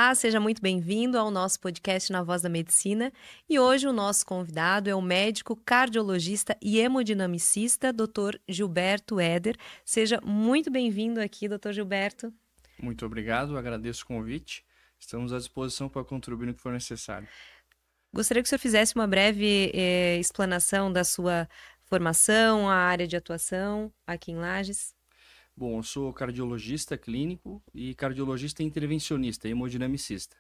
Olá, seja muito bem-vindo ao nosso podcast Na Voz da Medicina. E hoje o nosso convidado é o médico cardiologista e hemodinamicista, Dr. Gilberto Eder. Seja muito bem-vindo aqui, Dr. Gilberto. Muito obrigado, agradeço o convite. Estamos à disposição para contribuir no que for necessário. Gostaria que o senhor fizesse uma breve explanação da sua formação, a área de atuação aqui em Lages. Bom, eu sou cardiologista clínico e cardiologista intervencionista, hemodinamicista.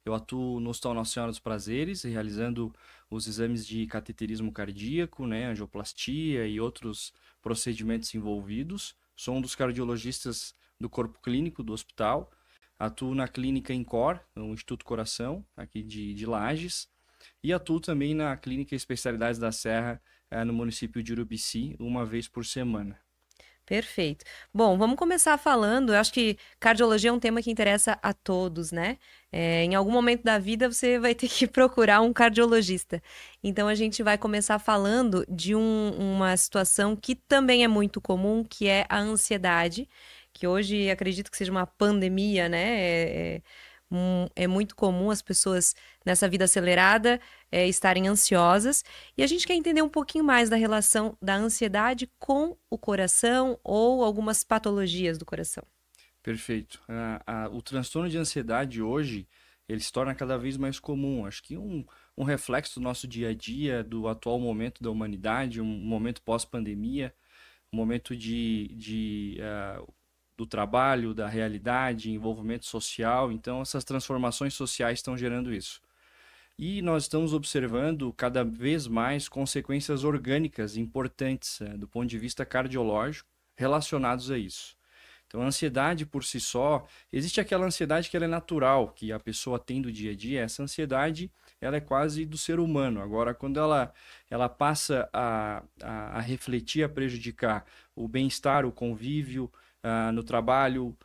Eu atuo no Hospital Nossa Senhora dos Prazeres, realizando os exames de cateterismo cardíaco, angioplastia e outros procedimentos envolvidos. Sou um dos cardiologistas do corpo clínico do hospital. Atuo na clínica INCOR, no Instituto Coração, aqui de Lages. E atuo também na Clínica Especialidades da Serra, no município de Urubici, uma vez por semana. Perfeito. Bom, vamos começar falando. Eu acho que cardiologia é um tema que interessa a todos, né? Em algum momento da vida você vai ter que procurar um cardiologista. Então a gente vai começar falando de uma situação que também é muito comum, que é a ansiedade, que hoje acredito que seja uma pandemia, né? É muito comum as pessoas nessa vida acelerada estarem ansiosas. E a gente quer entender um pouquinho mais da relação da ansiedade com o coração ou algumas patologias do coração. Perfeito. O transtorno de ansiedade hoje, ele se torna cada vez mais comum. Acho que um reflexo do nosso dia a dia, do atual momento da humanidade, um momento pós-pandemia, um momento do trabalho, da realidade, envolvimento social. Então, essas transformações sociais estão gerando isso. E nós estamos observando cada vez mais consequências orgânicas importantes, do ponto de vista cardiológico relacionados a isso. Então, a ansiedade por si só, existe aquela ansiedade que ela é natural, que a pessoa tem do dia a dia. Essa ansiedade, ela é quase do ser humano. Agora, quando ela passa a refletir, a prejudicar o bem-estar, o convívio no trabalho,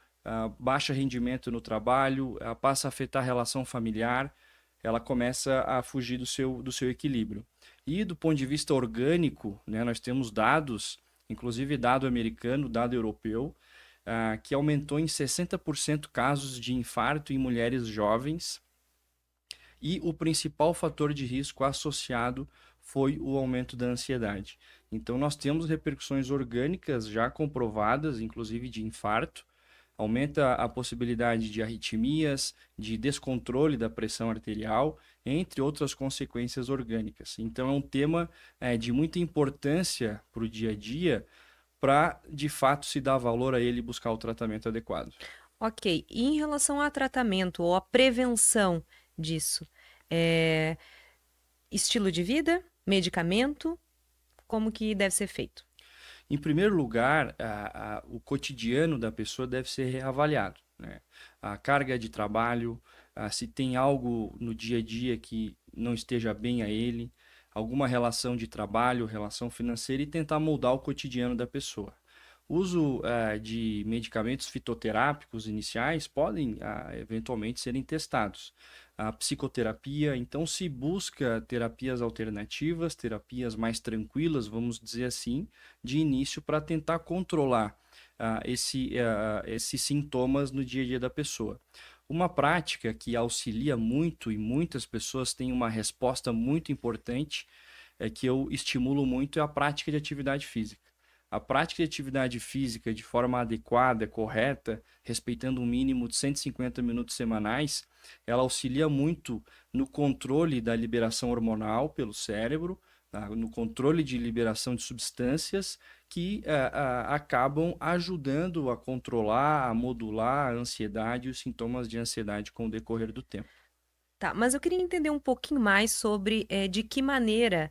baixo rendimento no trabalho, passa a afetar a relação familiar, ela começa a fugir do seu equilíbrio. E do ponto de vista orgânico, nós temos dados, inclusive dado americano, dado europeu, que aumentou em 60% casos de infarto em mulheres jovens, e o principal fator de risco associado foi o aumento da ansiedade. Então, nós temos repercussões orgânicas já comprovadas, inclusive de infarto, aumenta a possibilidade de arritmias, de descontrole da pressão arterial, entre outras consequências orgânicas. Então, é um tema de muita importância para o dia a dia, para de fato se dar valor a ele e buscar o tratamento adequado. Ok, e em relação ao tratamento ou à prevenção disso, é, estilo de vida, medicamento, como que deve ser feito? Em primeiro lugar, o cotidiano da pessoa deve ser reavaliado, né? A carga de trabalho, se tem algo no dia a dia que não esteja bem a ele, alguma relação de trabalho, relação financeira, e tentar moldar o cotidiano da pessoa. O uso de medicamentos fitoterápicos iniciais podem eventualmente serem testados. A psicoterapia, então se busca terapias alternativas, terapias mais tranquilas, vamos dizer assim, de início, para tentar controlar esses sintomas no dia a dia da pessoa. Uma prática que auxilia muito e muitas pessoas têm uma resposta muito importante, que eu estimulo muito, é a prática de atividade física. A prática de atividade física de forma adequada, correta, respeitando um mínimo de 150 minutos semanais, ela auxilia muito no controle da liberação hormonal pelo cérebro, no controle de liberação de substâncias que acabam ajudando a controlar, a modular a ansiedade e os sintomas de ansiedade com o decorrer do tempo. Tá, mas eu queria entender um pouquinho mais sobre de que maneira,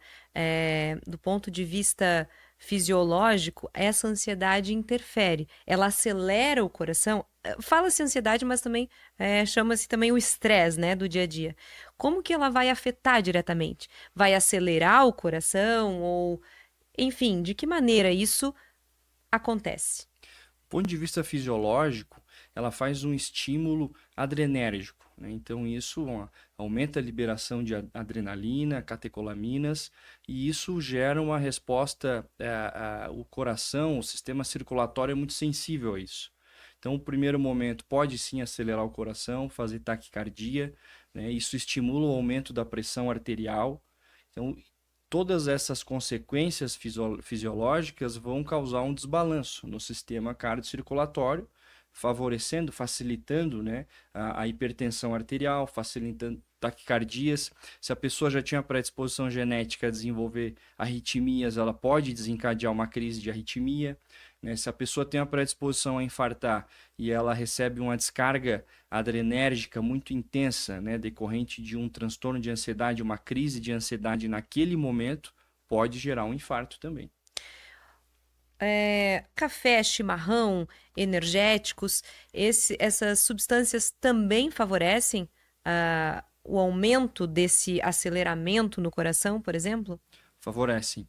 do ponto de vista fisiológico, essa ansiedade interfere. Ela acelera o coração? Fala-se ansiedade, mas também chama-se também o estresse, né, do dia a dia. Como que ela vai afetar diretamente? Vai acelerar o coração? Ou, enfim, de que maneira isso acontece? Do ponto de vista fisiológico, ela faz um estímulo adrenérgico, né? Então, isso aumenta a liberação de adrenalina, catecolaminas, e isso gera uma resposta. O coração, o sistema circulatório é muito sensível a isso. Então, o primeiro momento pode sim acelerar o coração, fazer taquicardia, né? Isso estimula o aumento da pressão arterial. Então, todas essas consequências fisiológicas vão causar um desbalanço no sistema cardiocirculatório, favorecendo, facilitando, né, a hipertensão arterial, facilitando taquicardias. Se a pessoa já tinha predisposição genética a desenvolver arritmias, ela pode desencadear uma crise de arritmia. Né? Se a pessoa tem a predisposição a infartar e ela recebe uma descarga adrenérgica muito intensa, né, decorrente de um transtorno de ansiedade, uma crise de ansiedade naquele momento, pode gerar um infarto também. Café, chimarrão, energéticos, essas substâncias também favorecem o aumento desse aceleramento no coração, por exemplo? Favorecem.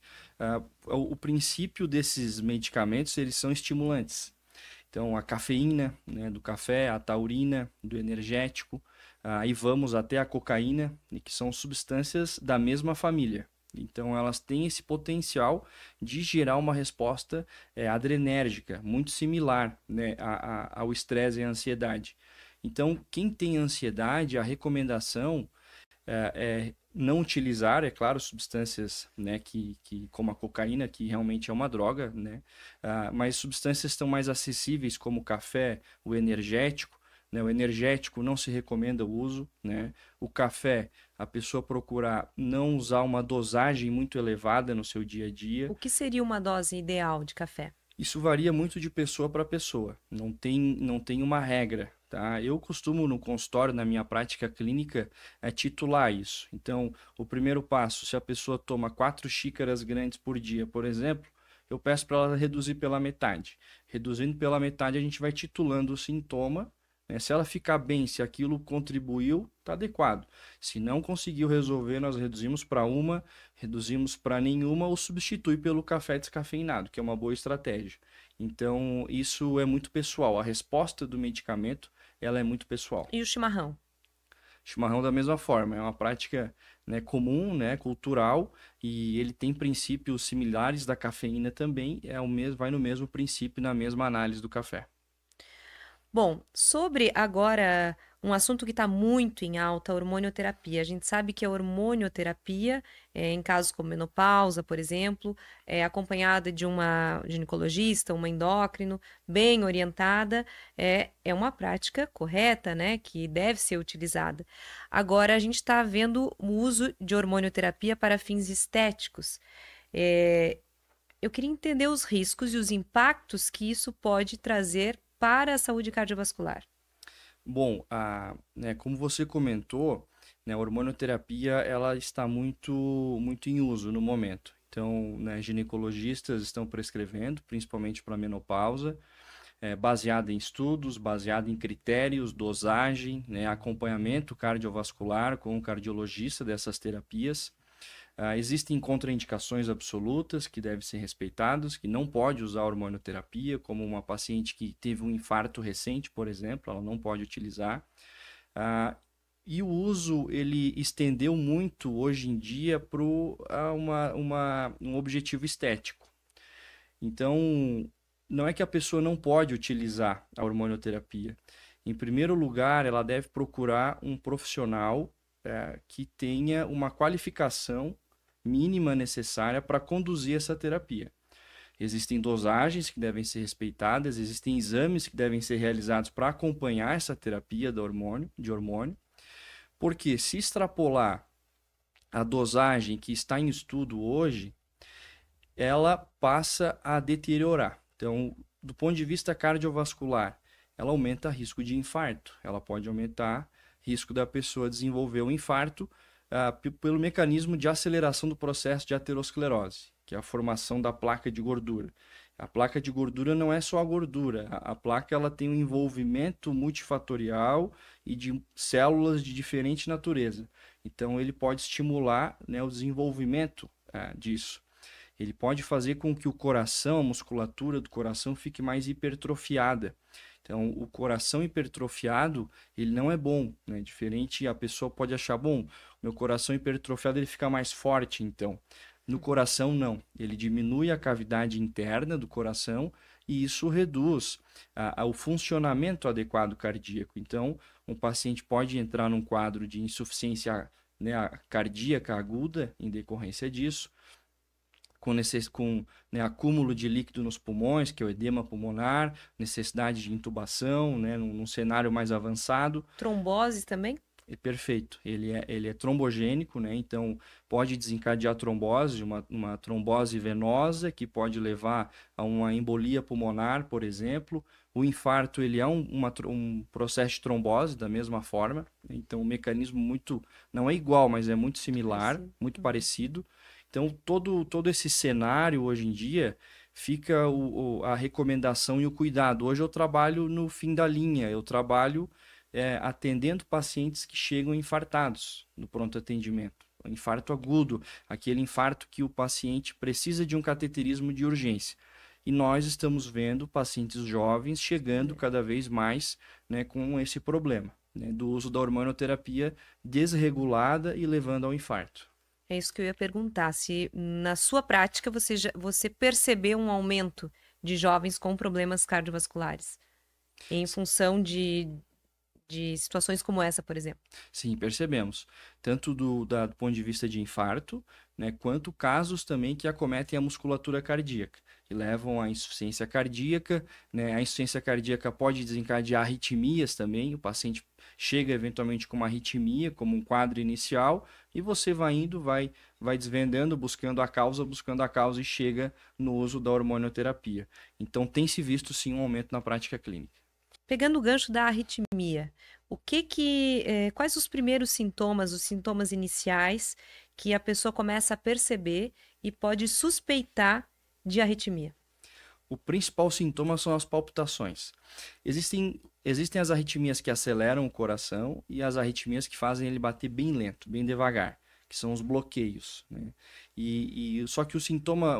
O princípio desses medicamentos, eles são estimulantes. Então, a cafeína, né, do café, a taurina, do energético, aí vamos até a cocaína, que são substâncias da mesma família. Então, elas têm esse potencial de gerar uma resposta adrenérgica, muito similar, né, ao estresse e à ansiedade. Então, quem tem ansiedade, a recomendação é não utilizar, é claro, substâncias, né, como a cocaína, que realmente é uma droga, né, mas substâncias estão mais acessíveis, como o café, o energético. Né, o energético não se recomenda o uso, né? O café, a pessoa procurar não usar uma dosagem muito elevada no seu dia a dia. O que seria uma dose ideal de café? Isso varia muito de pessoa para pessoa, não tem uma regra. Tá? Eu costumo, no consultório, na minha prática clínica, titular isso. Então, o primeiro passo, se a pessoa toma 4 xícaras grandes por dia, por exemplo, eu peço para ela reduzir pela metade. Reduzindo pela metade, a gente vai titulando o sintoma, né? Se ela ficar bem, se aquilo contribuiu, está adequado. Se não conseguiu resolver, nós reduzimos para uma, reduzimos para nenhuma ou substitui pelo café descafeinado, que é uma boa estratégia. Então, isso é muito pessoal. A resposta do medicamento, ela é muito pessoal. E o chimarrão? Chimarrão da mesma forma, é uma prática, né, comum, né, cultural, e ele tem princípios similares da cafeína também, vai no mesmo princípio, na mesma análise do café. Bom, sobre agora um assunto que está muito em alta, a hormonioterapia. A gente sabe que a hormonioterapia, em casos como menopausa, por exemplo, é acompanhada de uma ginecologista, uma endócrino, bem orientada, é uma prática correta, né, que deve ser utilizada. Agora, a gente está vendo o uso de hormonioterapia para fins estéticos. Eu queria entender os riscos e os impactos que isso pode trazer para a saúde cardiovascular. Bom, né, como você comentou, né, a hormonioterapia ela está muito em uso no momento. Então, né, ginecologistas estão prescrevendo, principalmente para menopausa, baseada em estudos, baseada em critérios, dosagem, né, acompanhamento cardiovascular com o cardiologista dessas terapias. Existem contraindicações absolutas que devem ser respeitadas, que não pode usar hormonioterapia, como uma paciente que teve um infarto recente, por exemplo, ela não pode utilizar. E o uso, ele estendeu muito hoje em dia para um objetivo estético. Então, não é que a pessoa não pode utilizar a hormonioterapia. Em primeiro lugar, ela deve procurar um profissional que tenha uma qualificação mínima necessária para conduzir essa terapia. Existem dosagens que devem ser respeitadas, existem exames que devem ser realizados para acompanhar essa terapia de hormônio, porque se extrapolar a dosagem que está em estudo hoje, ela passa a deteriorar. Então, do ponto de vista cardiovascular, ela aumenta o risco de infarto, ela pode aumentar o risco da pessoa desenvolver um infarto pelo mecanismo de aceleração do processo de aterosclerose, que é a formação da placa de gordura. A placa de gordura não é só a gordura, a placa ela tem um envolvimento multifatorial e de células de diferente natureza. Então, ele pode estimular, né, o desenvolvimento disso. Ele pode fazer com que o coração, a musculatura do coração fique mais hipertrofiada. Então, o coração hipertrofiado, ele não é bom, né? Diferente, a pessoa pode achar, bom, meu coração hipertrofiado, ele fica mais forte, então. No coração, não. Ele diminui a cavidade interna do coração e isso reduz o funcionamento adequado cardíaco. Então, um paciente pode entrar num quadro de insuficiência, né, cardíaca aguda em decorrência disso, com né, acúmulo de líquido nos pulmões, que é o edema pulmonar, necessidade de intubação, né, num cenário mais avançado. Trombose também? Perfeito. Ele é trombogênico, né? Então pode desencadear trombose, uma trombose venosa, que pode levar a uma embolia pulmonar, por exemplo. O infarto ele é um processo de trombose da mesma forma. Então o mecanismo não é igual, mas é muito similar, muito parecido. Então todo esse cenário hoje em dia fica a recomendação e o cuidado. Hoje eu trabalho no fim da linha, eu trabalho atendendo pacientes que chegam infartados no pronto atendimento. Infarto agudo, aquele infarto que o paciente precisa de um cateterismo de urgência. E nós estamos vendo pacientes jovens chegando cada vez mais, né, com esse problema, né, do uso da hormonioterapia desregulada e levando ao infarto. É isso que eu ia perguntar, se na sua prática você percebeu um aumento de jovens com problemas cardiovasculares em função de situações como essa, por exemplo. Sim, percebemos. Tanto do ponto de vista de infarto, né, quanto casos também que acometem a musculatura cardíaca, que levam à insuficiência cardíaca, né? A insuficiência cardíaca pode desencadear arritmias também, o paciente chega eventualmente com uma arritmia, como um quadro inicial, e você vai indo, vai desvendando, buscando a causa e chega no uso da hormonioterapia. Então tem se visto sim um aumento na prática clínica. Pegando o gancho da arritmia, quais os primeiros sintomas, os sintomas iniciais que a pessoa começa a perceber e pode suspeitar de arritmia? O principal sintoma são as palpitações. Existem as arritmias que aceleram o coração e as arritmias que fazem ele bater bem lento, bem devagar, que são os bloqueios, né? Só que o sintoma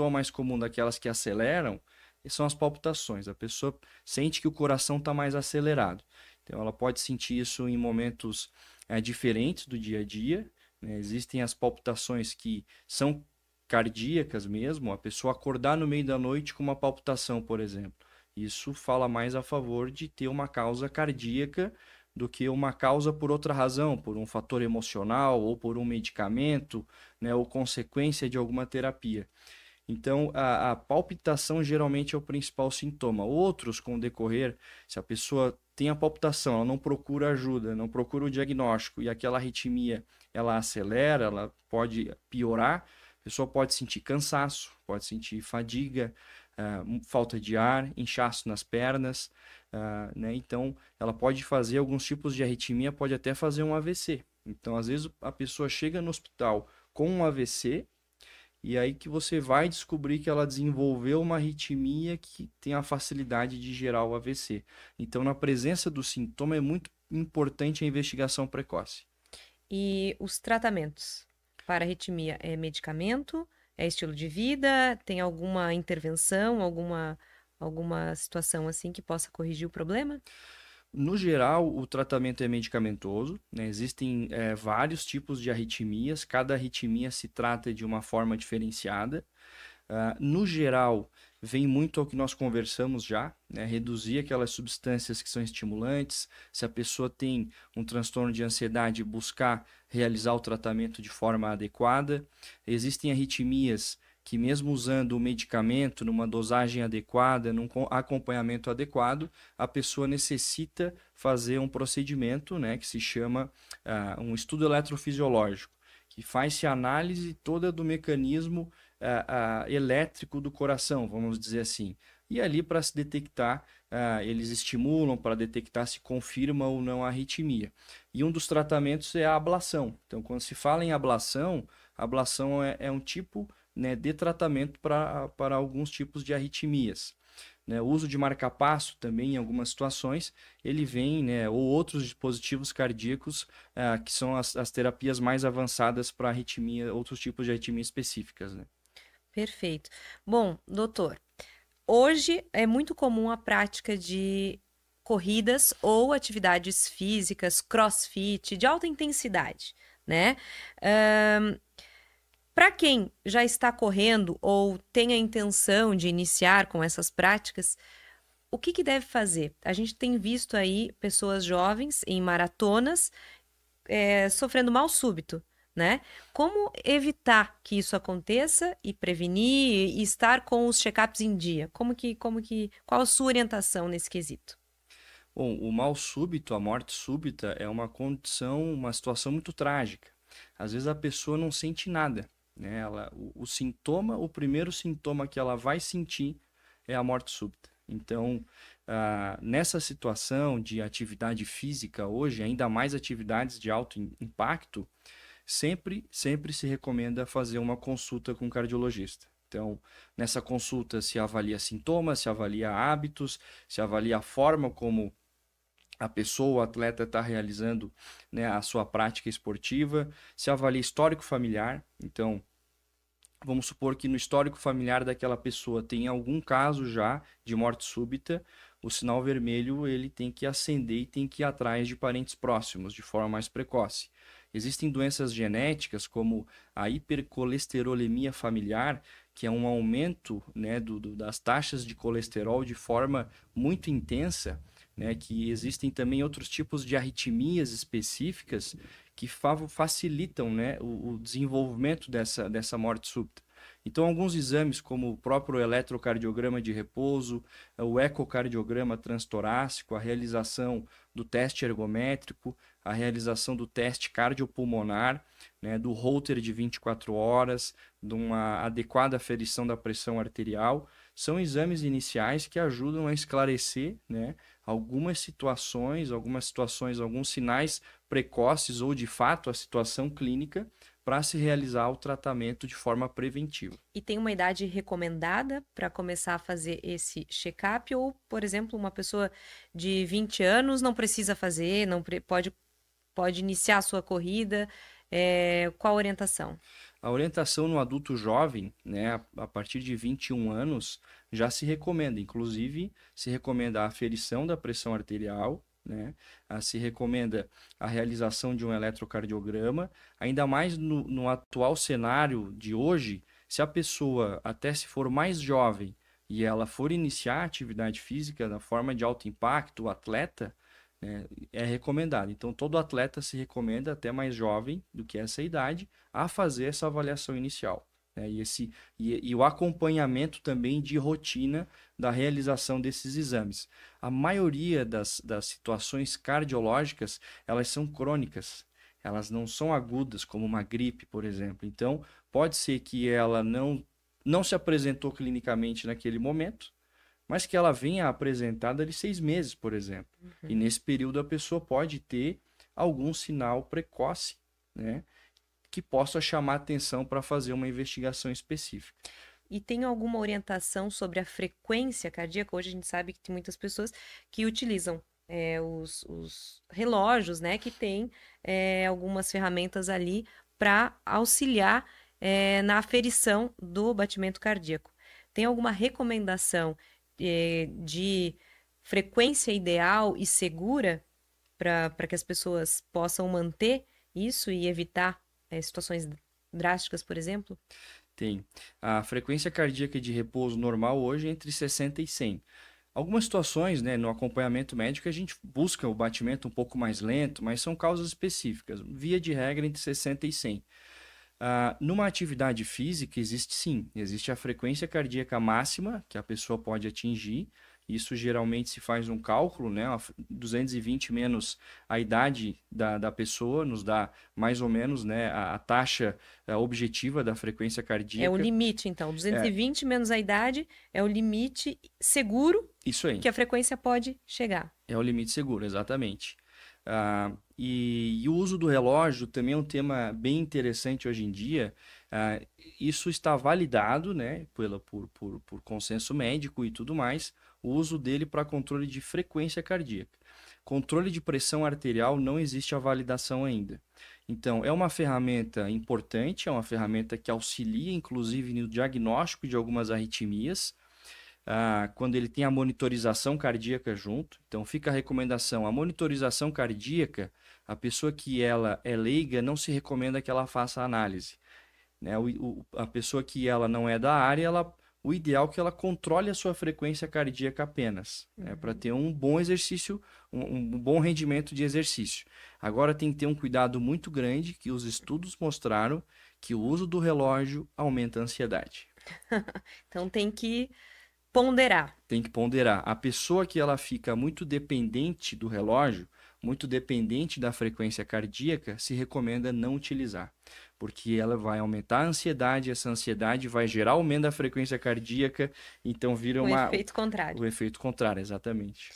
mais comum daquelas que aceleram são as palpitações. A pessoa sente que o coração está mais acelerado. Então, ela pode sentir isso em momentos diferentes do dia a dia, né? Existem as palpitações que são cardíacas mesmo, a pessoa acordar no meio da noite com uma palpitação, por exemplo. Isso fala mais a favor de ter uma causa cardíaca do que uma causa por outra razão, por um fator emocional ou por um medicamento, né, ou consequência de alguma terapia. Então, a palpitação geralmente é o principal sintoma. Outros, com o decorrer, se a pessoa tem a palpitação, ela não procura ajuda, não procura o diagnóstico e aquela arritmia, ela acelera, ela pode piorar, a pessoa pode sentir cansaço, pode sentir fadiga, falta de ar, inchaço nas pernas, né? Então, ela pode fazer alguns tipos de arritmia, pode até fazer um AVC. Então, às vezes, a pessoa chega no hospital com um AVC, e aí que você vai descobrir que ela desenvolveu uma arritmia que tem a facilidade de gerar o AVC. Então, na presença do sintoma, é muito importante a investigação precoce. E os tratamentos para arritmia? É medicamento? É estilo de vida? Tem alguma intervenção? Alguma situação assim que possa corrigir o problema? No geral, o tratamento é medicamentoso, né? Existem vários tipos de arritmias, cada arritmia se trata de uma forma diferenciada. No geral, vem muito ao que nós conversamos já, né? Reduzir aquelas substâncias que são estimulantes. Se a pessoa tem um transtorno de ansiedade, buscar realizar o tratamento de forma adequada. Existem arritmias que mesmo usando o medicamento numa dosagem adequada, num acompanhamento adequado, a pessoa necessita fazer um procedimento, né, que se chama um estudo eletrofisiológico, que faz-se análise toda do mecanismo elétrico do coração, vamos dizer assim. E ali para se detectar, eles estimulam para detectar se confirma ou não a arritmia. E um dos tratamentos é a ablação. Então, quando se fala em ablação, a ablação é um tipo, né, de tratamento para alguns tipos de arritmias. Né? O uso de marca-passo também, em algumas situações, ele vem, né, ou outros dispositivos cardíacos, que são as terapias mais avançadas para arritmia, outros tipos de arritmia específicas. Né? Perfeito. Bom, doutor, hoje é muito comum a prática de corridas ou atividades físicas, crossfit, de alta intensidade, né? Para quem já está correndo ou tem a intenção de iniciar com essas práticas, o que que deve fazer? A gente tem visto aí pessoas jovens em maratonas sofrendo mal súbito, né? Como evitar que isso aconteça e prevenir e estar com os check-ups em dia? Qual a sua orientação nesse quesito? Bom, o mal súbito, a morte súbita, é uma condição, uma situação muito trágica. Às vezes a pessoa não sente nada, né? O sintoma, o primeiro sintoma que ela vai sentir é a morte súbita. Então, nessa situação de atividade física hoje, ainda mais atividades de alto impacto, sempre se recomenda fazer uma consulta com o cardiologista. Então, nessa consulta se avalia sintomas, se avalia hábitos, se avalia a forma como a pessoa, o atleta está realizando, né, a sua prática esportiva, se avalia histórico familiar. Então, vamos supor que no histórico familiar daquela pessoa tem algum caso já de morte súbita, o sinal vermelho ele tem que acender e tem que ir atrás de parentes próximos de forma mais precoce. Existem doenças genéticas como a hipercolesterolemia familiar, que é um aumento, né, das taxas de colesterol de forma muito intensa, né, que existem também outros tipos de arritmias específicas que facilitam, né, o desenvolvimento dessa morte súbita. Então, alguns exames, como o próprio eletrocardiograma de repouso, o ecocardiograma transtorácico, a realização do teste ergométrico, a realização do teste cardiopulmonar, né, do Holter de 24 horas, de uma adequada aferição da pressão arterial, são exames iniciais que ajudam a esclarecer, né, alguns sinais precoces ou, de fato, a situação clínica para se realizar o tratamento de forma preventiva. E tem uma idade recomendada para começar a fazer esse check-up? Ou, por exemplo, uma pessoa de 20 anos não precisa fazer, pode iniciar a sua corrida? Qual a orientação? A orientação no adulto jovem, né, a partir de 21 anos, já se recomenda. Inclusive, se recomenda a aferição da pressão arterial, né? Se recomenda a realização de um eletrocardiograma, ainda mais no atual cenário de hoje, se a pessoa, até se for mais jovem, e ela for iniciar a atividade física da forma de alto impacto, o atleta, né, é recomendado. Então, todo atleta se recomenda, até mais jovem do que essa idade, a fazer essa avaliação inicial, né? E o acompanhamento também de rotina da realização desses exames. A maioria das situações cardiológicas, elas são crônicas, elas não são agudas, como uma gripe, por exemplo. Então, pode ser que ela não se apresentou clinicamente naquele momento, mas que ela venha apresentada de 6 meses, por exemplo. E nesse período a pessoa pode ter algum sinal precoce, né, que possa chamar atenção para fazer uma investigação específica. E tem alguma orientação sobre a frequência cardíaca? Hoje a gente sabe que tem muitas pessoas que utilizam os relógios, né, que tem algumas ferramentas ali para auxiliar na aferição do batimento cardíaco. Tem alguma recomendação de frequência ideal e segura para que as pessoas possam manter isso e evitar situações drásticas, por exemplo? Tem. A frequência cardíaca de repouso normal hoje é entre 60 e 100. Algumas situações, né, no acompanhamento médico, a gente busca o batimento um pouco mais lento, mas são causas específicas. Via de regra, entre 60 e 100. Numa atividade física, existe a frequência cardíaca máxima que a pessoa pode atingir. Isso geralmente se faz um cálculo, né? 220 menos a idade da pessoa nos dá mais ou menos, né, a taxa objetiva da frequência cardíaca. É o limite, então. 220 menos a idade é o limite seguro. Isso aí. Que a frequência pode chegar. É o limite seguro, exatamente. E o uso do relógio também é um tema bem interessante hoje em dia. Isso está validado, né, por consenso médico e tudo mais, o uso dele para controle de frequência cardíaca. Controle de pressão arterial não existe a validação ainda. Então, é uma ferramenta importante, é uma ferramenta que auxilia, inclusive, no diagnóstico de algumas arritmias, quando ele tem a monitorização cardíaca junto. Então, fica a recomendação. A monitorização cardíaca, a pessoa que ela é leiga, não se recomenda que ela faça a análise. né? A pessoa que ela não é da área, o ideal é que ela controle a sua frequência cardíaca apenas, né? Para ter um bom exercício, um bom rendimento de exercício. Agora tem que ter um cuidado muito grande, que os estudos mostraram que o uso do relógio aumenta a ansiedade. Então tem que ponderar. Tem que ponderar. A pessoa que ela fica muito dependente do relógio, muito dependente da frequência cardíaca, se recomenda não utilizar, porque ela vai aumentar a ansiedade, essa ansiedade vai gerar aumento da frequência cardíaca, então vira O efeito contrário. o efeito contrário, exatamente.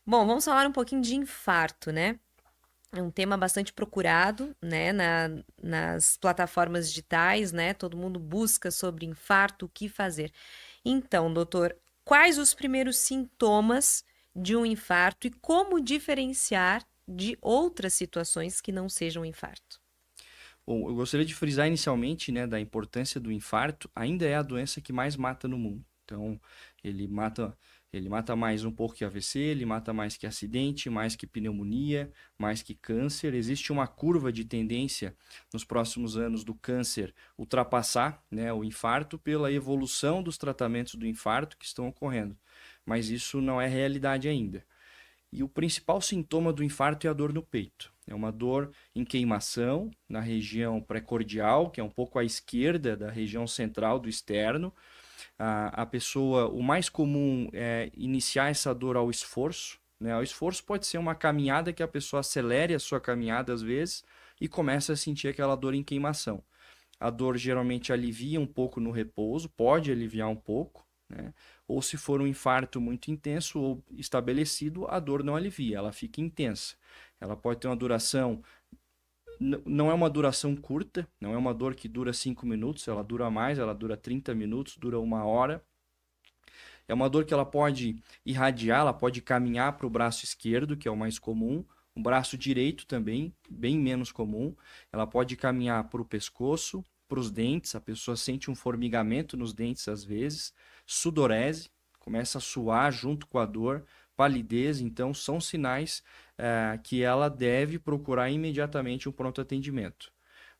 Bom, vamos falar um pouquinho de infarto, né? É um tema bastante procurado, né, nas plataformas digitais, né? Todo mundo busca sobre infarto, o que fazer. Então, doutor, quais os primeiros sintomas de um infarto e como diferenciar de outras situações que não sejam infarto? Bom, eu gostaria de frisar inicialmente, né, da importância do infarto, ainda é a doença que mais mata no mundo. Então, ele mata, ele mata mais um pouco que AVC, ele mata mais que acidente, mais que pneumonia, mais que câncer. Existe uma curva de tendência nos próximos anos do câncer ultrapassar, né, o infarto pela evolução dos tratamentos do infarto que estão ocorrendo. Mas isso não é realidade ainda. E o principal sintoma do infarto é a dor no peito. É uma dor em queimação na região precordial, que é um pouco à esquerda da região central do externo. A pessoa, o mais comum é iniciar essa dor ao esforço, né? O esforço pode ser uma caminhada que a pessoa acelere a sua caminhada às vezes e começa a sentir aquela dor em queimação. A dor geralmente alivia um pouco no repouso, pode aliviar um pouco, né? Ou se for um infarto muito intenso ou estabelecido, a dor não alivia, ela fica intensa. Ela pode ter uma duração, não é uma duração curta, não é uma dor que dura 5 minutos, ela dura mais, ela dura 30 minutos, dura 1 hora. É uma dor que ela pode irradiar, ela pode caminhar para o braço esquerdo, que é o mais comum, o braço direito também, bem menos comum. Ela pode caminhar para o pescoço, para os dentes, a pessoa sente um formigamento nos dentes às vezes, sudorese, começa a suar junto com a dor, palidez, então são sinais que ela deve procurar imediatamente um pronto atendimento,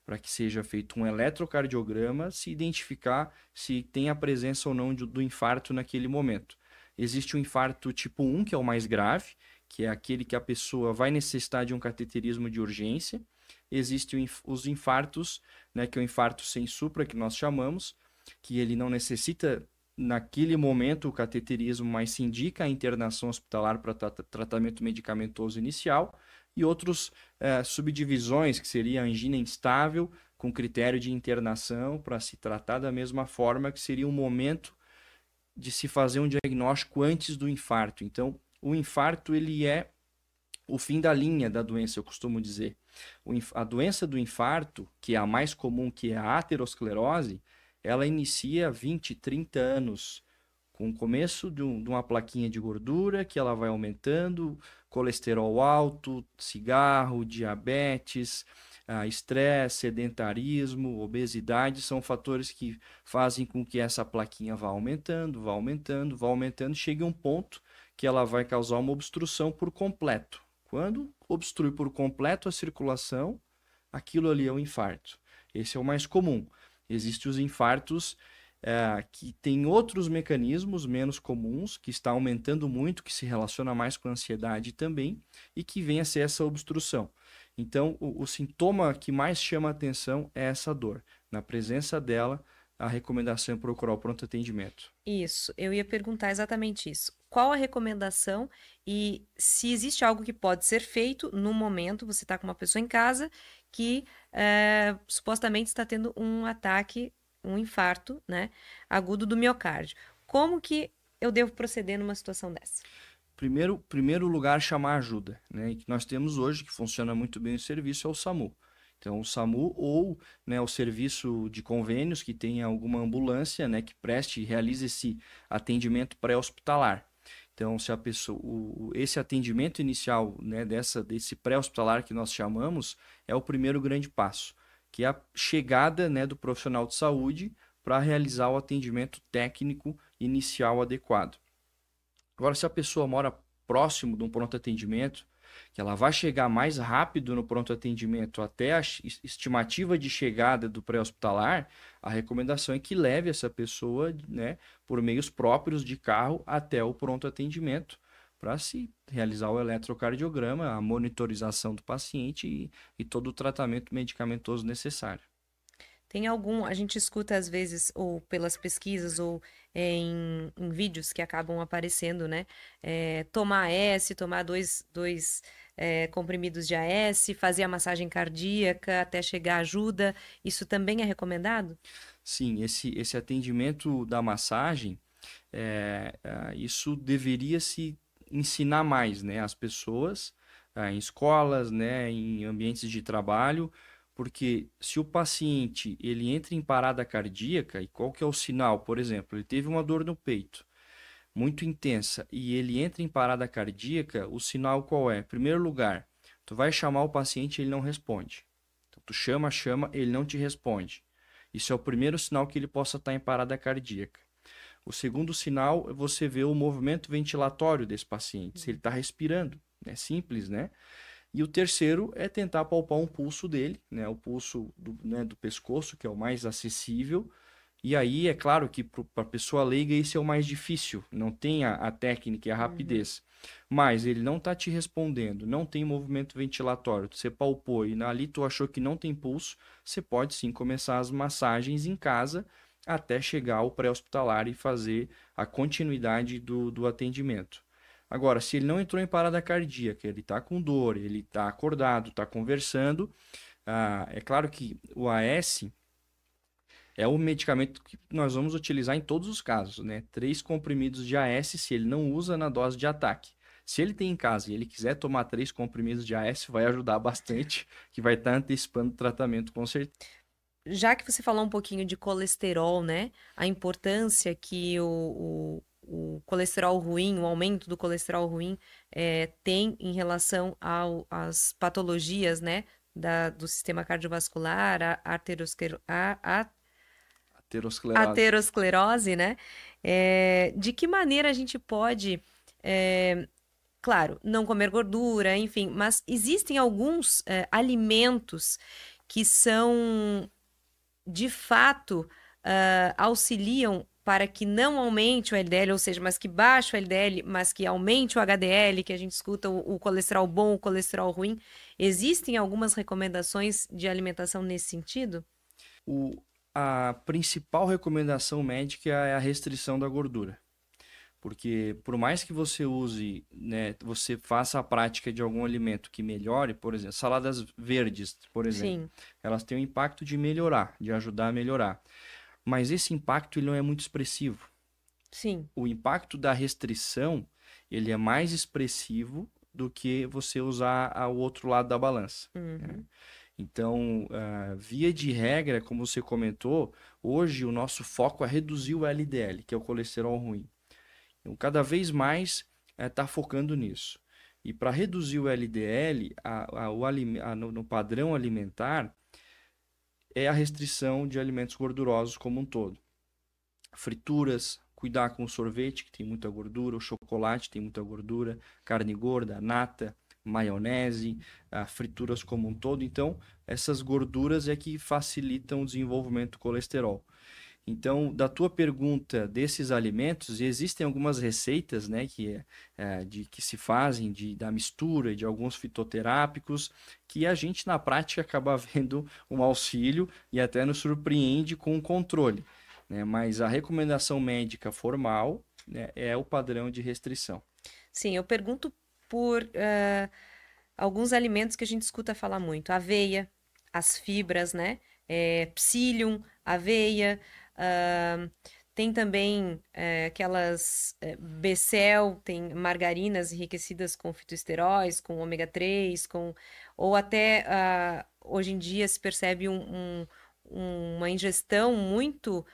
para que seja feito um eletrocardiograma, se identificar se tem a presença ou não do infarto naquele momento. Existe o infarto tipo 1, que é o mais grave, que é aquele que a pessoa vai necessitar de um cateterismo de urgência. Existem os infartos, né, que é o infarto sem supra, que nós chamamos, que ele não necessita, naquele momento, o cateterismo, mas se indica a internação hospitalar para tratamento medicamentoso inicial, e outros subdivisões, que seria a angina instável, com critério de internação para se tratar da mesma forma, que seria um momento de se fazer um diagnóstico antes do infarto. Então, o infarto ele é o fim da linha da doença, eu costumo dizer. A doença do infarto, que é a mais comum, que é a aterosclerose, ela inicia 20, 30 anos, com o começo de uma plaquinha de gordura, que ela vai aumentando, colesterol alto, cigarro, diabetes, estresse, sedentarismo, obesidade, são fatores que fazem com que essa plaquinha vá aumentando, vá aumentando, vá aumentando, chegue a um ponto que ela vai causar uma obstrução por completo. Quando obstrui por completo a circulação, aquilo ali é um infarto. Esse é o mais comum. Existem os infartos que têm outros mecanismos menos comuns, que está aumentando muito, que se relaciona mais com a ansiedade também, e que vem a ser essa obstrução. Então, o sintoma que mais chama a atenção é essa dor. Na presença dela, a recomendação é procurar o pronto atendimento. Isso, eu ia perguntar exatamente isso. Qual a recomendação e se existe algo que pode ser feito no momento, você está com uma pessoa em casa que supostamente está tendo um ataque, um infarto, né, agudo do miocárdio. Como que eu devo proceder numa situação dessa? Primeiro lugar, chamar ajuda, né? E que nós temos hoje, que funciona muito bem o serviço, é o SAMU. Então, o SAMU ou, né, o serviço de convênios que tenha alguma ambulância, né, que preste e realize esse atendimento pré-hospitalar. Então, se a pessoa, esse atendimento inicial, né, desse pré-hospitalar que nós chamamos, é o primeiro grande passo, que é a chegada, né, do profissional de saúde para realizar o atendimento técnico inicial adequado. Agora, se a pessoa mora próximo de um pronto atendimento, que ela vai chegar mais rápido no pronto atendimento até a estimativa de chegada do pré-hospitalar, a recomendação é que leve essa pessoa, né, por meios próprios de carro até o pronto atendimento, para se realizar o eletrocardiograma, a monitorização do paciente e todo o tratamento medicamentoso necessário. Tem algum, a gente escuta às vezes, ou pelas pesquisas, ou em vídeos que acabam aparecendo, né? Tomar AS, tomar dois comprimidos de AS, fazer a massagem cardíaca até chegar a ajuda. Isso também é recomendado? Sim, esse atendimento da massagem, isso deveria se ensinar mais, né, as pessoas, em escolas, né, em ambientes de trabalho, porque se o paciente ele entra em parada cardíaca, e qual que é o sinal? Por exemplo, ele teve uma dor no peito muito intensa e ele entra em parada cardíaca, o sinal qual é? Em primeiro lugar, tu vai chamar o paciente e ele não responde. Então, tu chama, ele não te responde. Isso é o primeiro sinal que ele possa estar em parada cardíaca. O segundo sinal é você ver o movimento ventilatório desse paciente, se ele está respirando. É simples, né? E o terceiro é tentar palpar um pulso dele, né? O pulso do pescoço, que é o mais acessível. E aí, é claro que para a pessoa leiga isso é o mais difícil, não tem a técnica e a rapidez. Mas ele não está te respondendo, não tem movimento ventilatório, você palpou e ali tu achou que não tem pulso, você pode sim começar as massagens em casa até chegar ao pré-hospitalar e fazer a continuidade do atendimento. Agora, se ele não entrou em parada cardíaca, ele está com dor, ele está acordado, está conversando, é claro que o AS é o medicamento que nós vamos utilizar em todos os casos, né? 3 comprimidos de AS se ele não usa na dose de ataque. Se ele tem em casa e ele quiser tomar 3 comprimidos de AS, vai ajudar bastante, que vai estar antecipando o tratamento com certeza. Já que você falou um pouquinho de colesterol, né? A importância que o colesterol ruim, o aumento do colesterol ruim tem em relação às patologias, né? Do sistema cardiovascular, a Aterosclerose. aterosclerose, né? De que maneira a gente pode, claro, não comer gordura, enfim, mas existem alguns alimentos que são de fato, auxiliam para que não aumente o LDL, ou seja, mas que baixe o LDL, mas que aumente o HDL, que a gente escuta o colesterol bom, o colesterol ruim. Existem algumas recomendações de alimentação nesse sentido? A principal recomendação médica é a restrição da gordura. Porque por mais que você use, né, você faça a prática de algum alimento que melhore, por exemplo, saladas verdes, por exemplo, Sim, elas têm o impacto de melhorar, de ajudar a melhorar. Mas esse impacto ele não é muito expressivo. sim. O impacto da restrição, ele é mais expressivo do que você usar o outro lado da balança, né? Uhum. Então, via de regra, como você comentou, hoje o nosso foco é reduzir o LDL, que é o colesterol ruim. Então, cada vez mais está focando nisso. E para reduzir o LDL, no padrão alimentar, é a restrição de alimentos gordurosos como um todo. Frituras, cuidar com o sorvete, que tem muita gordura, o chocolate tem muita gordura, carne gorda, nata, maionese, frituras como um todo. Então, essas gorduras é que facilitam o desenvolvimento do colesterol. Então, da tua pergunta desses alimentos, existem algumas receitas, né, que se fazem da mistura de alguns fitoterápicos, que a gente na prática acaba vendo um auxílio e até nos surpreende com o controle, né? Mas a recomendação médica formal, né, é o padrão de restrição. Sim, eu pergunto por alguns alimentos que a gente escuta falar muito. Aveia, as fibras, né? Psyllium, aveia. ah, Tem também aquelas Becel, tem margarinas enriquecidas com fitoesteróis, com ômega 3, ou até hoje em dia se percebe uma ingestão muito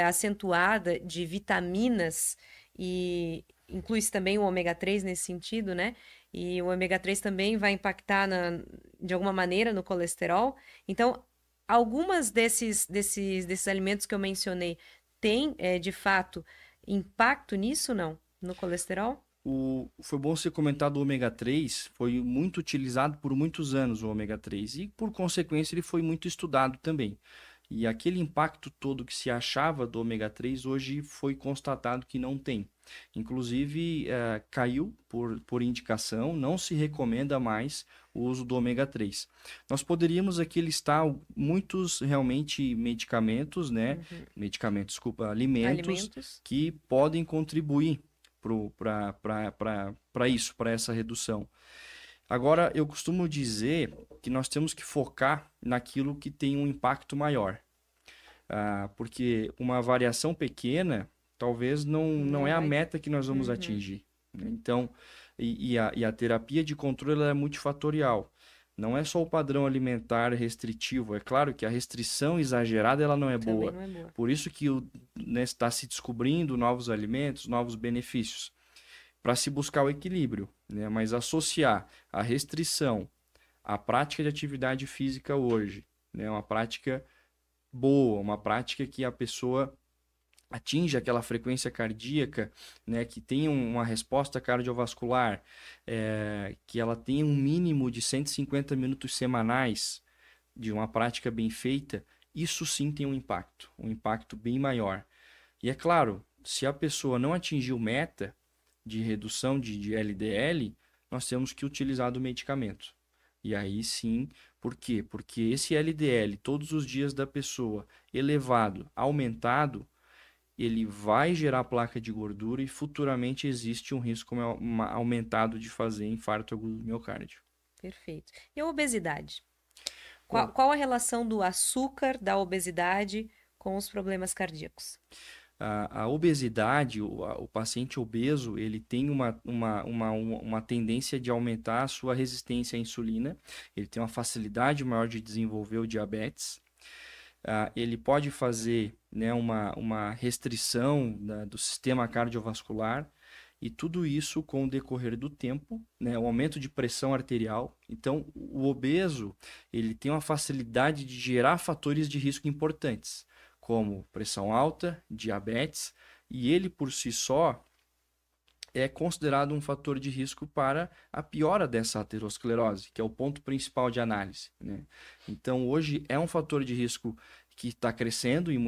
acentuada de vitaminas e inclui-se também o ômega 3 nesse sentido, né? E o ômega 3 também vai impactar de alguma maneira no colesterol. Então, algumas desses alimentos que eu mencionei têm, de fato, impacto nisso, não? No colesterol? Foi bom você comentar do ômega 3, foi muito utilizado por muitos anos o ômega 3 e, por consequência, ele foi muito estudado também. E aquele impacto todo que se achava do ômega 3 hoje foi constatado que não tem. Inclusive, caiu por indicação, não se recomenda mais o uso do ômega 3. Nós poderíamos aqui listar muitos realmente medicamentos, né? Uhum. Medicamentos, desculpa, alimentos Alimentos. que podem contribuir para isso, para essa redução. Agora, eu costumo dizer que nós temos que focar naquilo que tem um impacto maior. Porque uma variação pequena talvez não Não é a vai. meta que nós vamos Uhum. atingir, né? Então, a terapia de controle ela é multifatorial. Não é só o padrão alimentar restritivo. É claro que a restrição exagerada ela não é Também boa. não é boa. Por isso que né, está se descobrindo novos alimentos, novos benefícios, para se buscar o equilíbrio, né? Mas associar a restrição à prática de atividade física hoje, né? Uma prática boa, uma prática que a pessoa atinge aquela frequência cardíaca, né, que tem uma resposta cardiovascular, que ela tenha um mínimo de 150 minutos semanais de uma prática bem feita, isso sim tem um impacto bem maior. E é claro, se a pessoa não atingiu meta de redução de LDL, nós temos que utilizar do medicamento. E aí sim, por quê? Porque esse LDL todos os dias da pessoa elevado, aumentado, ele vai gerar placa de gordura e futuramente existe um risco aumentado de fazer infarto agudo do miocárdio. Perfeito. E a obesidade? Bom, Qual a relação do açúcar, da obesidade, com os problemas cardíacos? a obesidade, o paciente obeso, ele tem uma tendência de aumentar a sua resistência à insulina, ele tem uma facilidade maior de desenvolver o diabetes. Ele pode fazer, né, uma restrição do sistema cardiovascular e tudo isso com o decorrer do tempo, né, o aumento de pressão arterial. Então, o obeso ele tem uma facilidade de gerar fatores de risco importantes, como pressão alta, diabetes, e ele por si só é considerado um fator de risco para a piora dessa aterosclerose, que é o ponto principal de análise, né? Então, hoje é um fator de risco que está crescendo em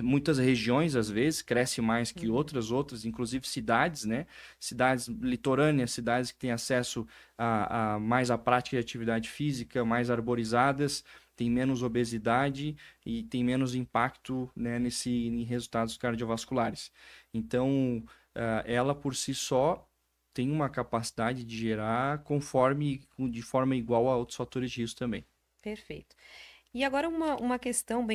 muitas regiões, às vezes, cresce mais que outras, inclusive cidades, né? Cidades litorâneas, cidades que têm acesso a mais à prática de atividade física, mais arborizadas, tem menos obesidade e tem menos impacto, né, em resultados cardiovasculares. Então, ela por si só tem uma capacidade de gerar de forma igual a outros fatores de risco também. Perfeito. E agora uma questão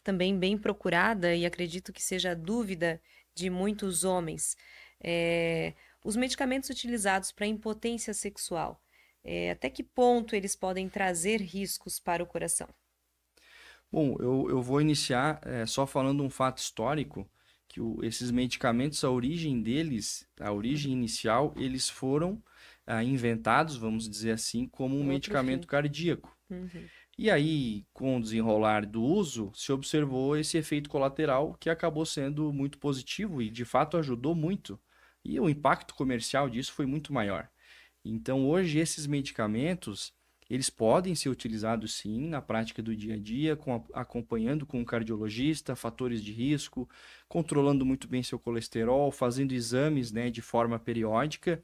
também bem procurada, e acredito que seja a dúvida de muitos homens. Os medicamentos utilizados para impotência sexual, até que ponto eles podem trazer riscos para o coração? Bom, eu vou iniciar só falando um fato histórico, que esses medicamentos, a origem deles, a origem inicial, eles foram inventados, vamos dizer assim, como um Com outro fim. medicamento cardíaco. Uhum. E aí, com o desenrolar do uso, se observou esse efeito colateral que acabou sendo muito positivo e de fato ajudou muito. E o impacto comercial disso foi muito maior. Então, hoje, esses medicamentos, eles podem ser utilizados sim na prática do dia a dia, acompanhando com um cardiologista, fatores de risco, controlando muito bem seu colesterol, fazendo exames, né, de forma periódica.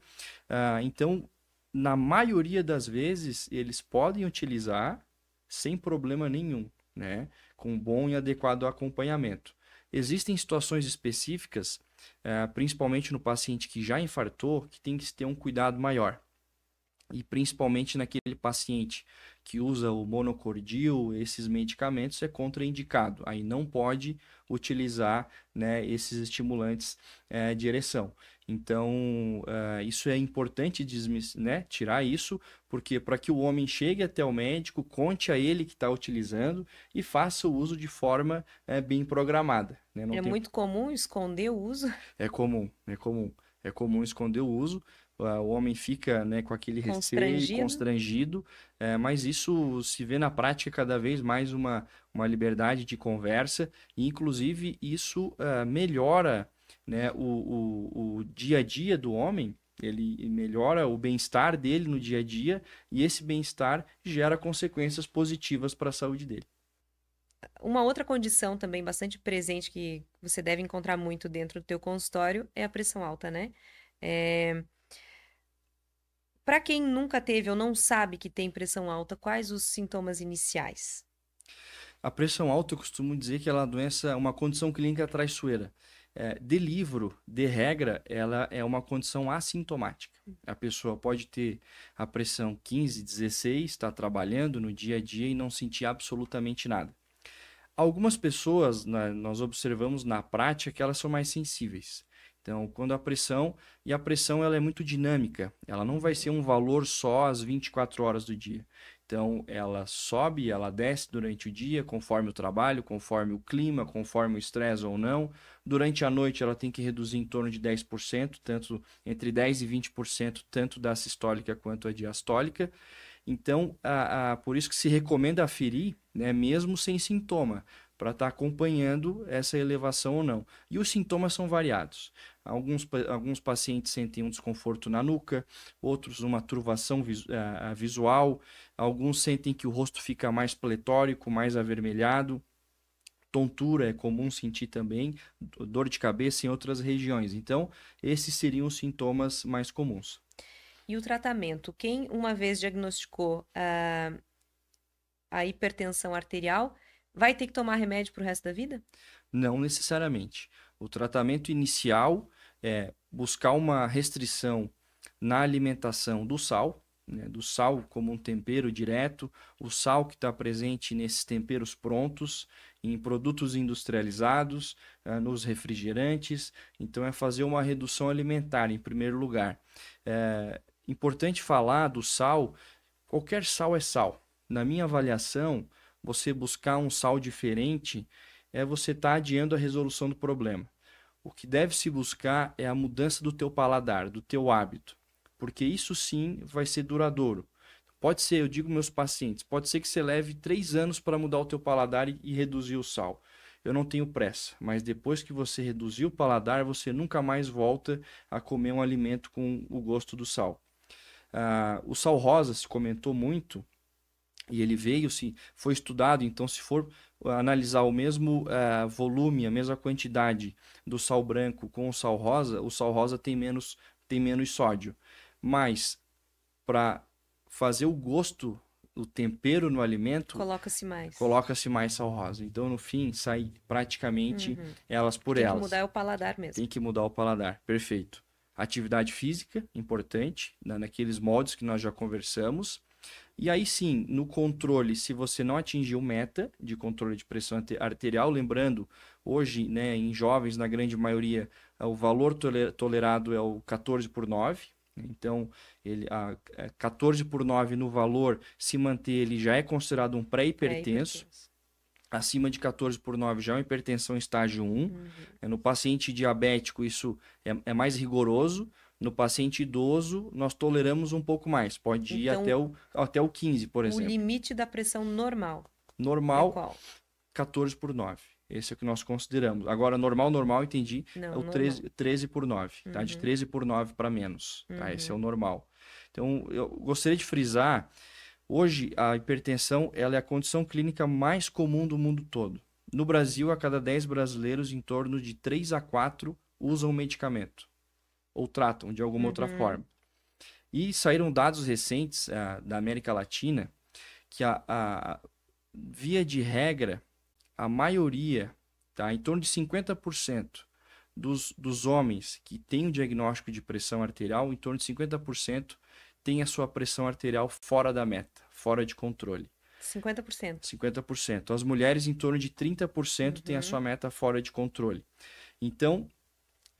Então, na maioria das vezes, eles podem utilizar sem problema nenhum, né, com bom e adequado acompanhamento. Existem situações específicas, principalmente no paciente que já infartou, que tem que ter um cuidado maior. E principalmente naquele paciente que usa o monocordil, esses medicamentos é contraindicado. Aí não pode utilizar, né, esses estimulantes de ereção. Então, isso é importante né, tirar isso, porque para que o homem chegue até o médico, conte a ele que está utilizando e faça o uso de forma bem programada. Né? Não É tem... muito comum esconder o uso É comum, é comum. É comum esconder o uso, o homem fica, né, com aquele receio, constrangido. constrangido, mas isso se vê na prática cada vez mais uma liberdade de conversa, e inclusive isso melhora né, o dia a dia do homem, ele melhora o bem-estar dele no dia a dia e esse bem-estar gera consequências positivas para a saúde dele. Uma outra condição também bastante presente que você deve encontrar muito dentro do teu consultório é a pressão alta, né? Para quem nunca teve ou não sabe que tem pressão alta, quais os sintomas iniciais? A pressão alta, eu costumo dizer que ela é uma doença, uma condição clínica traiçoeira. De livro, de regra, ela é uma condição assintomática. A pessoa pode ter a pressão 15, 16, está trabalhando no dia a dia e não sentir absolutamente nada. Algumas pessoas, nós observamos na prática que elas são mais sensíveis. Então, quando a pressão ela é muito dinâmica, ela não vai ser um valor só às 24 horas do dia. Então, ela sobe, ela desce durante o dia, conforme o trabalho, conforme o clima, conforme o estresse ou não. Durante a noite, ela tem que reduzir em torno de 10%, tanto entre 10% e 20%, tanto da sistólica quanto a diastólica. Então, por isso que se recomenda aferir, né, mesmo sem sintoma, para estar acompanhando essa elevação ou não. E os sintomas são variados. Alguns pacientes sentem um desconforto na nuca, outros uma turvação visual, alguns sentem que o rosto fica mais pletórico, mais avermelhado. Tontura é comum sentir também, dor de cabeça em outras regiões. Então, esses seriam os sintomas mais comuns. E o tratamento? Quem uma vez diagnosticou a hipertensão arterial vai ter que tomar remédio para o resto da vida? Não necessariamente. O tratamento inicial é buscar uma restrição na alimentação do sal, né, do sal como um tempero direto, o sal que está presente nesses temperos prontos, em produtos industrializados, nos refrigerantes. Então, é fazer uma redução alimentar, em primeiro lugar. Importante falar do sal, qualquer sal é sal. Na minha avaliação, você buscar um sal diferente você estar adiando a resolução do problema. O que deve se buscar é a mudança do teu paladar, do teu hábito, porque isso sim vai ser duradouro. Pode ser, eu digo meus pacientes, pode ser que você leve 3 anos para mudar o teu paladar e reduzir o sal. Eu não tenho pressa, mas depois que você reduzir o paladar, você nunca mais volta a comer um alimento com o gosto do sal. O sal rosa se comentou muito, e ele foi estudado, então se for analisar o mesmo volume, a mesma quantidade do sal branco com o sal rosa tem menos sódio. Mas para fazer o gosto, o tempero no alimento, coloca-se mais sal rosa. Então no fim sai praticamente elas por elas. Tem que mudar o paladar mesmo. Tem que mudar o paladar, perfeito. Atividade física, importante, naqueles modos que nós já conversamos. E aí sim, no controle, se você não atingiu meta de controle de pressão arterial, lembrando, hoje, né, em jovens, na grande maioria, o valor tolerado é o 14/9. Então, 14/9 no valor, se manter, ele já é considerado um pré-hipertenso. Acima de 14/9 já é uma hipertensão estágio 1. No paciente diabético, isso é mais rigoroso. No paciente idoso, nós toleramos um pouco mais. Pode ir até o 15, por exemplo. O limite da pressão normal. Normal, é qual? 14/9. Esse é o que nós consideramos. Agora, normal, entendi. Não, é o 13/9. Tá? De 13/9 para menos. Tá? Esse é o normal. Então, eu gostaria de frisar, hoje a hipertensão ela é a condição clínica mais comum do mundo todo. No Brasil, a cada 10 brasileiros, em torno de 3 a 4 usam medicamento ou tratam de alguma outra forma. E saíram dados recentes da América Latina que via de regra, a maioria, tá, em torno de 50% dos homens que têm o diagnóstico de pressão arterial, em torno de 50% tem a sua pressão arterial fora da meta, fora de controle. 50%. 50%. As mulheres, em torno de 30% têm a sua meta fora de controle. Então,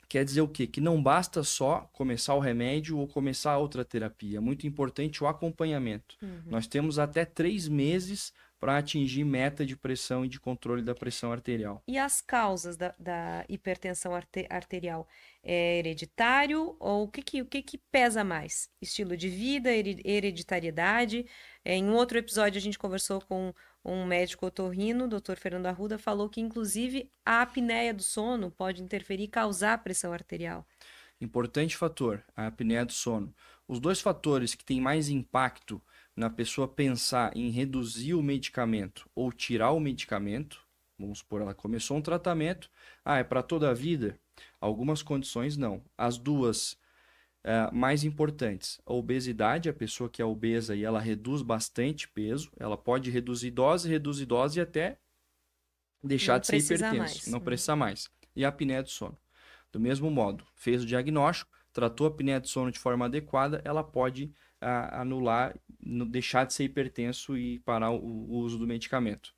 quer dizer o quê? Que não basta só começar o remédio ou começar outra terapia. É muito importante o acompanhamento. Nós temos até 3 meses para atingir meta de pressão e de controle da pressão arterial. E as causas da hipertensão arterial? É hereditário ou o que pesa mais? Estilo de vida, hereditariedade? Em um outro episódio a gente conversou com um médico otorrino, o Dr. Fernando Arruda, falou que inclusive a apneia do sono pode interferir e causar pressão arterial. Importante fator, a apneia do sono. Os dois fatores que têm mais impacto na pessoa pensar em reduzir o medicamento ou tirar o medicamento, vamos supor, ela começou um tratamento, é para toda a vida? Algumas condições não. As duas mais importantes, a obesidade, a pessoa que é obesa e ela reduz bastante peso, ela pode reduzir dose e até deixar de ser hipertenso, não precisar mais. E a apneia do sono. Do mesmo modo, fez o diagnóstico, tratou a apneia do sono de forma adequada, ela pode anular, deixar de ser hipertenso e parar o uso do medicamento.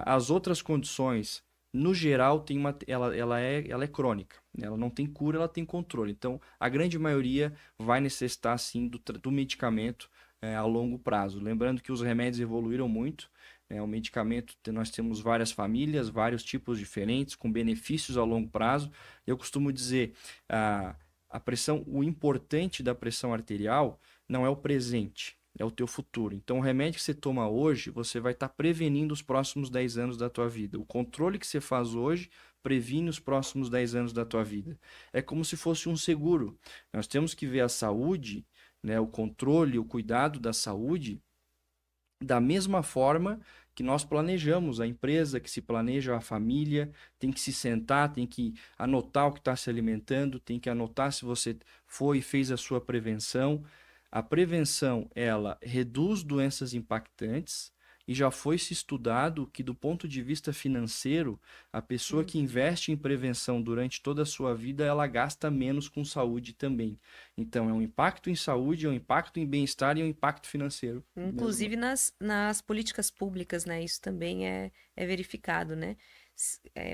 As outras condições, no geral, ela é crônica, né? Ela não tem cura, ela tem controle. Então, a grande maioria vai necessitar, sim, do medicamento a longo prazo. Lembrando que os remédios evoluíram muito. O medicamento, nós temos várias famílias, vários tipos diferentes, com benefícios a longo prazo. Eu costumo dizer, a pressão, o importante da pressão arterial não é o presente, é o teu futuro. Então, o remédio que você toma hoje, você vai estar prevenindo os próximos 10 anos da tua vida. O controle que você faz hoje previne os próximos 10 anos da tua vida. É como se fosse um seguro. Nós temos que ver a saúde, né, o controle, o cuidado da saúde, da mesma forma que nós planejamos, a empresa que se planeja, a família, tem que se sentar, tem que anotar o que está se alimentando, tem que anotar se você foi e fez a sua prevenção. A prevenção, ela reduz doenças impactantes e já foi se estudado que, do ponto de vista financeiro, a pessoa que investe em prevenção durante toda a sua vida, ela gasta menos com saúde também. Então, é um impacto em saúde, é um impacto em bem-estar e é um impacto financeiro. Inclusive nas políticas públicas, né? Isso também é verificado, né?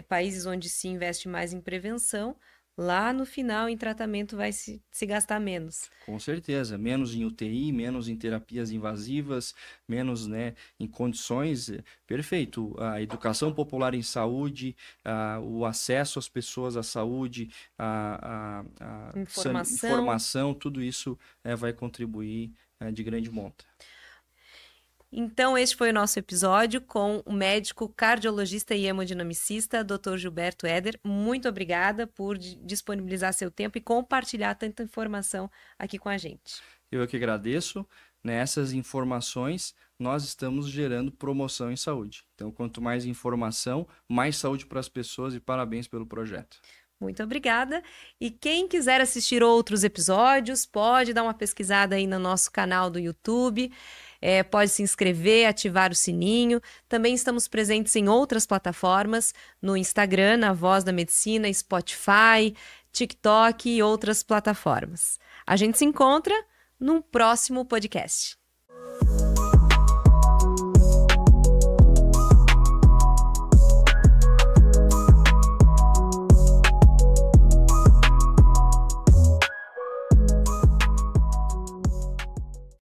Países onde se investe mais em prevenção, lá no final, em tratamento, vai se gastar menos. Com certeza. Menos em UTI, menos em terapias invasivas, menos, né, em condições. Perfeito. A educação popular em saúde, o acesso às pessoas à saúde, a informação, tudo isso vai contribuir de grande monta. Então, este foi o nosso episódio com o médico cardiologista e hemodinamicista, Dr. Gilberto Eder. Muito obrigada por disponibilizar seu tempo e compartilhar tanta informação aqui com a gente. Eu é que agradeço. Nessas informações, nós estamos gerando promoção em saúde. Então, quanto mais informação, mais saúde para as pessoas e parabéns pelo projeto. Muito obrigada. E quem quiser assistir outros episódios, pode dar uma pesquisada aí no nosso canal do YouTube. Pode se inscrever, ativar o sininho. Também estamos presentes em outras plataformas, no Instagram, na Voz da Medicina, Spotify, TikTok e outras plataformas. A gente se encontra num próximo podcast.